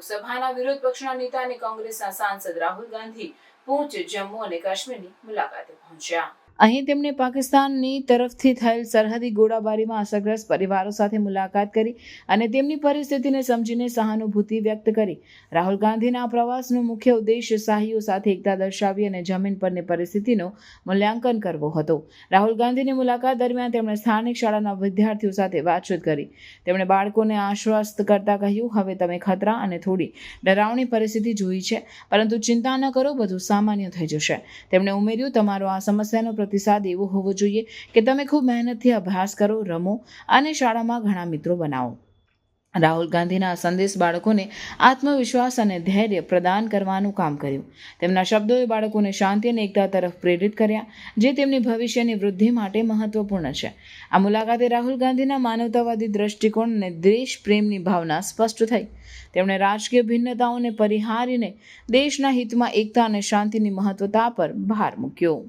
લોકસભાના વિરોધ પક્ષના નેતા અને કોંગ્રેસના સાંસદ રાહુલ ગાંધી પૂંચ, જમ્મુ અને કાશ્મીરની મુલાકાતે પહોંચ્યા. અહીં તેમણે પાકિસ્તાનની તરફથી થયેલ સરહદી ગોળાબારીમાં અસરગ્રસ્ત પરિવારો સાથે મુલાકાત કરી અને તેમની પરિસ્થિતિને સમજીને સહાનુભૂતિ વ્યક્ત કરી. રાહુલ ગાંધીના આ પ્રવાસનો મુખ્ય ઉદ્દેશ્ય શાહીઓ સાથે એકતા દર્શાવી અને જમીન પરની પરિસ્થિતિનું મૂલ્યાંકન કરવો હતો. રાહુલ ગાંધીની મુલાકાત દરમિયાન તેમણે સ્થાનિક શાળાના વિદ્યાર્થીઓ સાથે વાતચીત કરી. તેમણે બાળકોને આશ્વસ્ત કરતા કહ્યું, હવે તમે ખતરા અને થોડી ડરાવણી પરિસ્થિતિ જોઈ છે, પરંતુ ચિંતા ન કરો, બધું સામાન્ય થઈ જશે. તેમણે ઉમેર્યું, તમારો આ સમસ્યાનો પ્રતિસાદ એવો હોવો જોઈએ કે તમે ખૂબ મહેનતથી અભ્યાસ કરો, રમો અને શાળામાં ઘણા મિત્રો બનાવો. રાહુલ ગાંધીના આ સંદેશ બાળકોને આત્મવિશ્વાસ અને ધૈર્ય પ્રદાન કરવાનું કામ કર્યું. તેમના શબ્દોએ બાળકોને શાંતિ અને એકતા તરફ પ્રેરિત કર્યા, જે તેમની ભવિષ્યની વૃદ્ધિ માટે મહત્વપૂર્ણ છે. આ મુલાકાતે રાહુલ ગાંધીના માનવતાવાદી દ્રષ્ટિકોણ અને દેશ પ્રેમની ભાવના સ્પષ્ટ થઈ. તેમણે રાજકીય ભિન્નતાઓને પરિહારીને દેશના હિતમાં એકતા અને શાંતિની મહત્વતા પર ભાર મૂક્યો.